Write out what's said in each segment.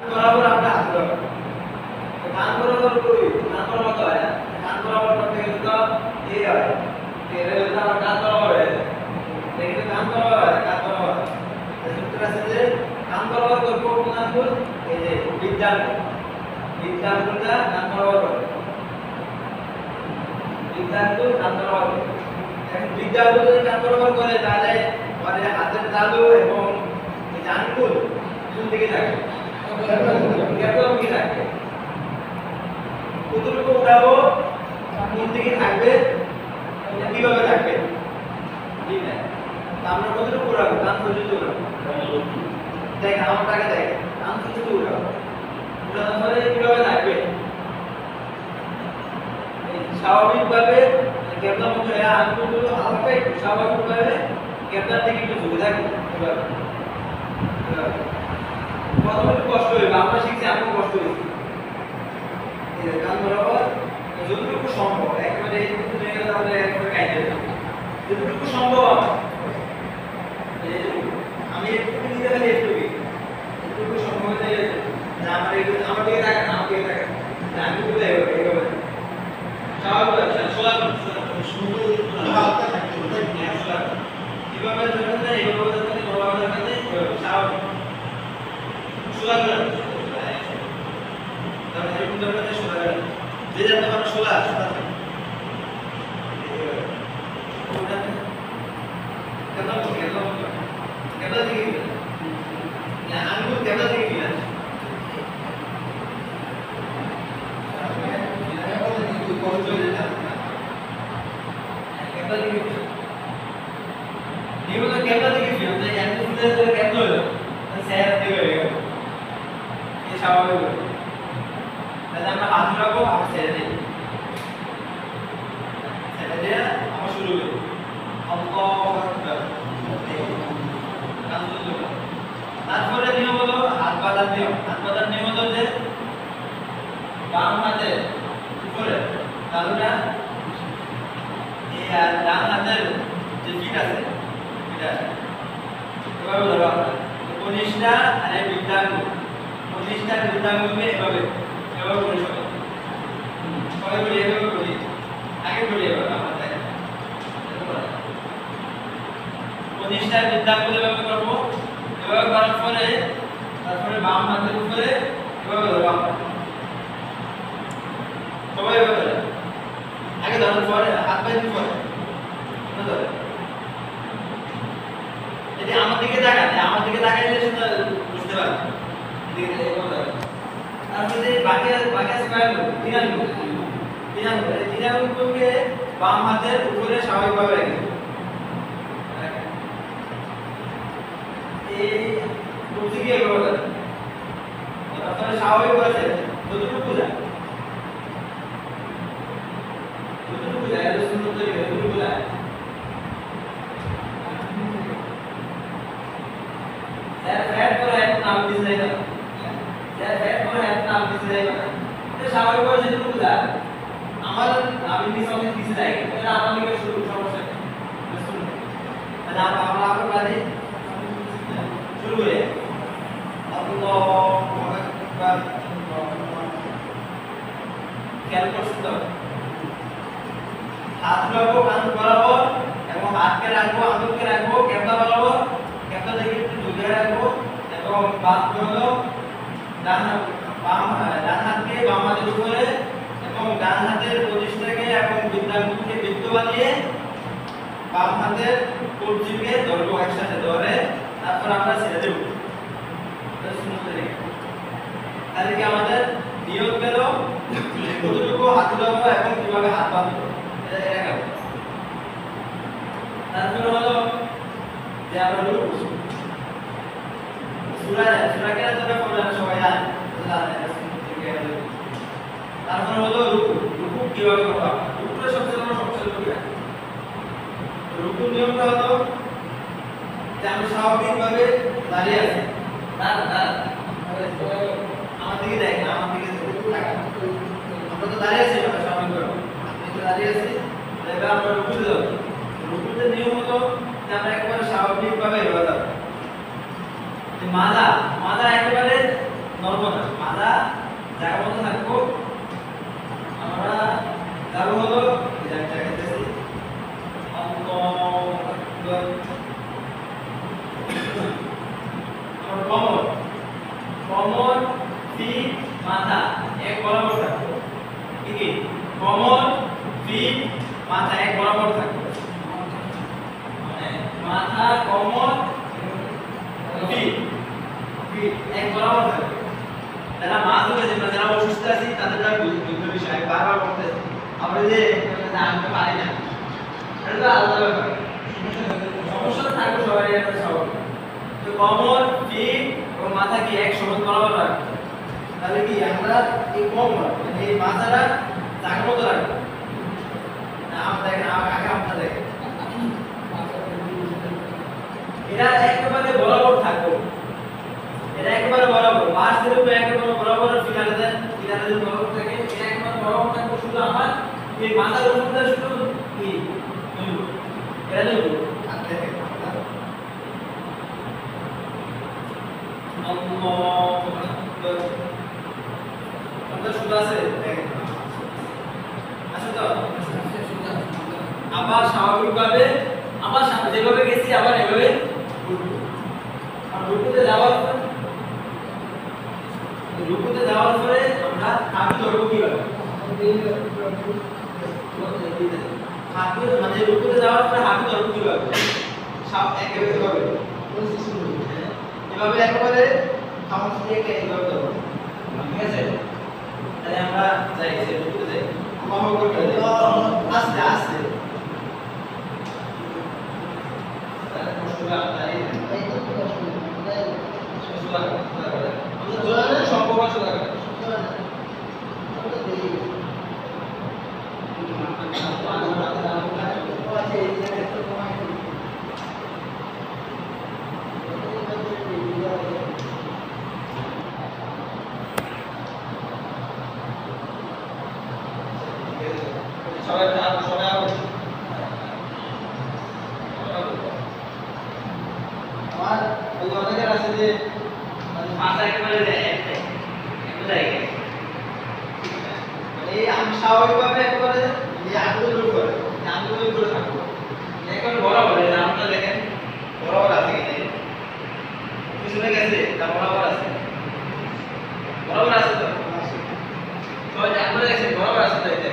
বরাবর আমরা হাত বরাবর কান বরাবর করি কান বরাবর হয় না কান বরাবর করতে গেলে তো এই হয় এর তো আমার কান বরাবর হয় দেখতে কান বরাবর হয় কান বরাবর সূত্র আছে যে কান বরাবর করব কোন আঙ্গুল এই যে বিদ্যাঙ্গুলটা কান বরাবর করে বিদ্যাঙ্গুল কান বরাবর করে এখন বিদ্যাঙ্গুল যদি কান বরাবর করে তাহলে মানে হাতের তালু এবং এই যে আঙ্গুল কোন দিকে থাকে কেবল কি থাকবে কতটুকু উঠাবো কোন দিকে থাকবে কিভাবে থাকবে ঠিক না আমরা কতটুকু উঠাবো কান পর্যন্ত উঠাবো দেখ আমারটাকে দেখ কান পর্যন্ত উঠাবো উঠানোর পরে কিভাবে থাকবে স্বাভাবিকভাবে কেবল মুখে আঙ্গুলগুলো হালকা একটু স্বাভাবিকভাবে কেবলার দিকে একটু ঝুঁকে থাকবে এভাবে প্রথমে একটু কষ্ট হবে আমরা শিখছি আমাকে কষ্ট হয়েছে এই কান বরাবর যতটুকু সম্ভব একেবারে এইটুকু নিয়ে গেলে আমরা একবারে কাইতে দেব যতটুকু সম্ভব আমি একটু নিতে গেলে একটু সম্ভব হলে আমার দিকে তাকান আমার দিকে তাকান আমি বলে এইভাবে স্বাভাবিক সোলা শুরু হালকা থাকতে হবে কিভাবে ধরেন না এইভাবে ধরেন বরাবর ধরেন স্বাভাবিক সোলা করে তাহলে এরকম ধরনের সোলা করে যে জানতে পারো সোলা কেবলা দিকে না আঙ্গুল কেবলা দিকে কিনা কেবলা দিকে নিয়মিত কেবলা দিকে কিনা তাই আঙ্গুল ফুলে কেবলা হলো স্যার দিকে হয়ে গেল এই স্বাভাবিক তাহলে আমরা হাত রাখবো আমরা ছেড়ে দিই ছেড়ে দিয়ে আমরা শুরু করি আল্লাহু আকবার তারপরে নিয়ম হলো হাত বাঁধার নিয়ম হলো যে বাম হাতে উপরে তালুটা এই ডান হাতের যে ফিট আছে এটা এভাবে ধরো আমরা কনিষ্ঠা আর এই বৃদ্ধাঙ্গুলকে এভাবে করি সবাই বলি এভাবে করি আগে করি এভাবে আমার দেখেন কনিষ্ঠা বৃদ্ধাঙ্গুল এভাবে করবো এভাবে করার পরে তারপরে বাম হাতের উপরে এভাবে ধরবো আমরা সবাই এভাবে ধরে আগে ধরার পরে হাত বাইরের পরে ধরে যদি আমার দিকে তাকাইলে সেটা বুঝতে পারবে তারপরে বাকি আছে কয়েকগুলো তিন আঙ্গুলকে বাম হাতের উপরে স্বাভাবিকভাবে রেখে এই কুচিকে এভাবে ধরে তারপরে স্বাভাবিকভাবে যতটুকু যায় সুন্দর তৈরি হয় যতটুকু যায় ফ্যাট করে এক নাম দিতে যাই না ফ্যাট করে এক নাম দিতে যাই না এটা স্বাভাবিকভাবে যেটুকু যায় আমার আমি নিচে দিতে যাই এটা আমার লিখে শুরু সমস্যা তাহলে আমরা বাদে শুরু করে আল্লাহু আকবার খেয়াল করতে হবে হাত রাখবো কান বরাবর এবং হাতকে রাখবো আঙ্গুলকে রাখবো কেবলা বরাবর কেবলা দিকে একটু ঝুঁকে রাখবো এবং বাদ হলো ডান হাতকে বাম হাতের উপরে এবং ডান হাতের প্রতিষ্ঠাকে এবং বৃদ্ধাঙ্গুলকে বৃত্ত বানিয়ে বাম হাতের কবজিকে ধরবো একসাথে ধরে তারপর আমরা ছেড়ে দেবো তাহলে কি আমাদের নিয়ম গেল কতটুকু হাত ধরবো এবং কিভাবে হাত বাঁধবো তারপরে হলো যে আমরা সূরা কেন তোমরা পড়লে সবাই তারপরে হলো রুকু কিভাবে করব রুকুটা সবচেয়ে বড় সমস্যা রুকুর নিয়মটা হলো যে আমরা স্বাভাবিকভাবে দাঁড়িয়ে আছি আমার দিকে দেখেন আমার দিকে আমরা তো দাঁড়িয়ে আছি স্বাভাবিকভাবে দাঁড়িয়ে আছি এবার আমরা রুকুতে যাব রুকুতে নিয়ম হলো যে আমরা একেবারে স্বাভাবিকভাবে এভাবে যাব মাজা একেবারে নড়বো না, মাথা জায়গা মতো থাকবো। আমরা যাবো হলো দেখাচ্ছি কমর, কমর ফিট মাথা এক বরাবর থাকবো। ঠিক আছে, কমর ফিট মাথা এক বরাবর থাকবো, মানে মাথা কমর ফিট ফিট এক বরাবর থাকবে। যারা মাছ ধরে যে যারা অসুস্থ আছে তাদের জন্য বুঝতে বিষয় বারবার করতেছে। আমরা যে জানতে পারি না, এটা তো আলাদা ব্যাপার, সমস্যা থাকবে সবারই একটা স্বাভাবিক। তো কমর ফিট ও মাথা কি এক সমান বরাবর রাখবো। তাহলে কি আমরা এই কমর মানে এই মাথাটা জায়গা মতো রাখবো না। আমরা দেখেন আগে আপনারা দেখেন এরা একেবারে বরাবর থাকবো, এটা একেবারে বরাবর পাশ দিলে তো একেবারে বরাবর ফিনালে দেন, ফিনালে যদি বরাবর থাকে এটা একেবারে বরাবর থাকবে। শুধু আমার এই মাথার উপরটা শুধু কি এটা নেব দেখেন শুধু আছে দেখেন আছে তো। আবার স্বাভাবিকভাবে আবার যেভাবে গেছি আবার এভাবে রুকুতে যাওয়ার পরে আমরা হাঁটু ধরবো কিভাবে, হাঁটু মানে রুকুতে যাওয়ার পরে হাঁটু ধরবো কিভাবে, সব একেবারে এভাবে একেবারে সমস্ত থেকে এইভাবে ধরবো। ঠিক আছে, তাহলে আমরা যাই রুকুতে যাই আস্তে আস্তে সবাই সবাই আমার ওই অনেকের আছে যে মানে ভাষা একেবারে মানে আমি স্বাভাবিকভাবে একেবারে এই আঙ্গুল করে থাকবো একেবারে বরাবর। নামটা দেখেন বরাবর আছে কিনা, পিছনে গেছে তা বরাবর আছে, বরাবর আছে তো সবাই আপনারা দেখছেন বরাবর আছে তো এটা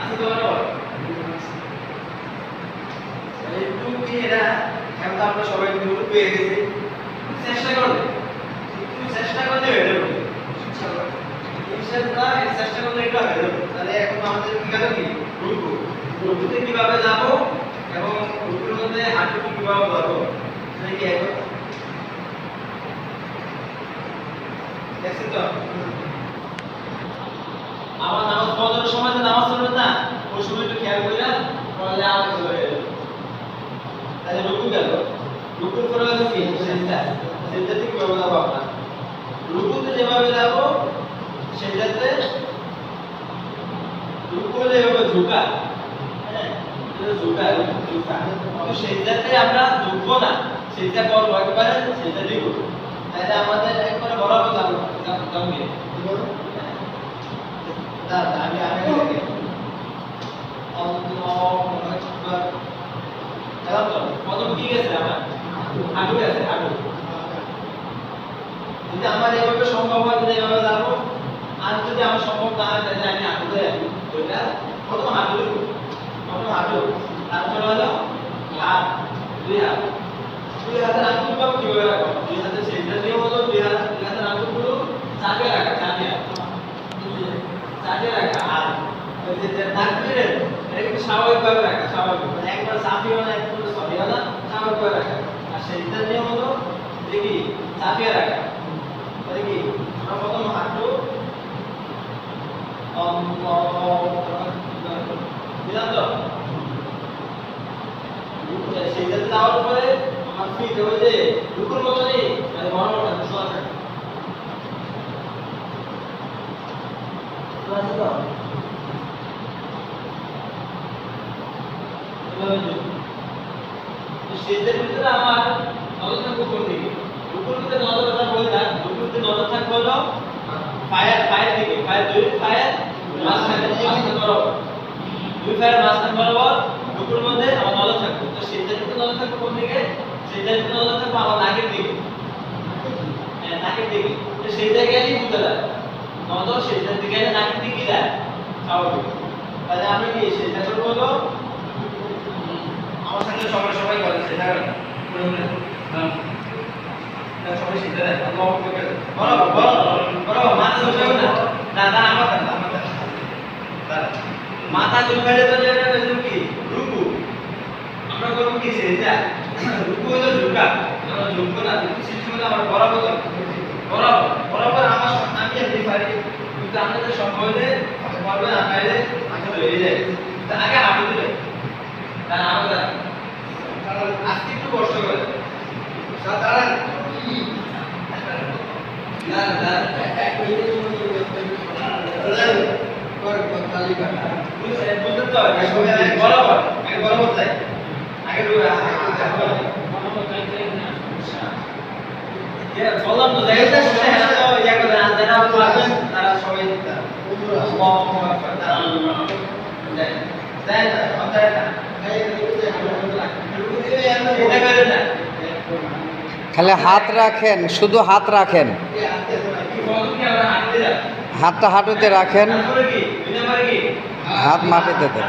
আছে তো বরাবর। একটু কি এরা এখন তো আমরা সবাই দূর পেয়ে গেছি, চেষ্টা করলে হয়ে যাবে। চেষ্টা করলে একটু হয়ে যাবে। তাহলে এখন আমাদের কি গেল কি রুকুতে কিভাবে যাবো এবং রুকুর মধ্যে হাঁটু কিভাবে ধরবো কি এখন দেখছেন তো। আমার নামাজ পড়ার সময় নামাজ পড়বে না, ওই সময় একটু খেয়াল করে পড়লে আর হয়ে যাবে। তাহলে রুকু গেল, রুকুর পরে হলো কি সিজদা, সিজদাতে কিভাবে যাবো আমরা, রুকুতে যেভাবে যাবো সিজদাতে রুকু হলে এভাবে ঝুঁকা, হ্যাঁ এটা ঝুঁকা তো সিজদাতে আমরা ঝুঁকবো না, সিজদা করবো একেবারে সিজদা দিব। তাহলে আমাদের একবারে বরাবর যাবো জঙ্গে আমি কদম কি গেছে আমার হাঁটু গেছে, হাঁটু যদি আমার এভাবে সম্ভব হয় তাহলে এভাবে যাবো, আর যদি আমার সম্ভব না হয় তাহলে আমি হাঁটুতে ওইটা প্রথম হাঁটু তারপরে হলো হাত, দুই হাতের আঙ্গুল কিভাবে রাখবো, দুই হাতের সেটা নিয়ে হলো দুই হাতের আঙ্গুলগুলো চাপে রাখা, চাপে রাখা। আর ওই যে তাকবীরের এটা কিন্তু স্বাভাবিকভাবে রাখা, স্বাভাবিক মানে একবার চাপিও না একবার সরিও না, স্বাভাবিকভাবে রাখা। আর সেটা নিয়ে হলো দেখি চাপিয়ে রাখা, তাহলে কি আমরা প্রথম হাঁটু দিলাম তো সেটাতে যাওয়ার পরে আমার ফিট ওই যে রুকুর মতনই মানে বরাবর থাকবে, শোয়া থাকবে। তো সেটার ভিতরে আমার আলোচনা করবো দুই ফায়ের মাঝখানে বরাবর, দুই ফায়ের মাঝখানে বরাবর বুকের মধ্যে আমার নজর থাকবে। তো সেটা কিন্তু নজর থাকবে কোন দিকে? সেটা কিন্তু নজর থাকবে আমার নাকের দিকে। হ্যাঁ, নাকের দিকে। তো সেই জায়গায়ই বুঝতে লাগে নজর সেটার দিকে নাকের দিকে যায় স্বাভাবিক। তাহলে আমি কি সেটা করবো হলো আমার সাথে সবাই সবাই করে সেটা সবাই সেটা দেয় বরাবর বরাবর বরাবর মাথা ঝুঁকাবে না, না না আমার মাথা ঝুঁকালে তো যেটা কি রুকু, আমরা করবো কি সেটা রুকু হলো ঝুঁকা, আমরা ঝুঁকবো না সিস্টেমে আমরা বরাবর বরাবর বরাবর আমার আমি আপনি পারি, কিন্তু আমাদের সম্ভব হলে পারবে না পাইলে আগে হয়ে যায়। তা আগে হাঁটু দিলে তার আমাদের আজকে একটু কষ্ট করে সাধারণ না না বুঝতে তো বরাবর আগে বরাবর যাই আগে বললাম তো জায়গাটা ইয়া করে যারা পারবেন তারা সবাই খালি হাত রাখেন, শুধু হাত রাখেন, হাতটা হাঁটুতে রাখেন, হাত মাটিতে দেন।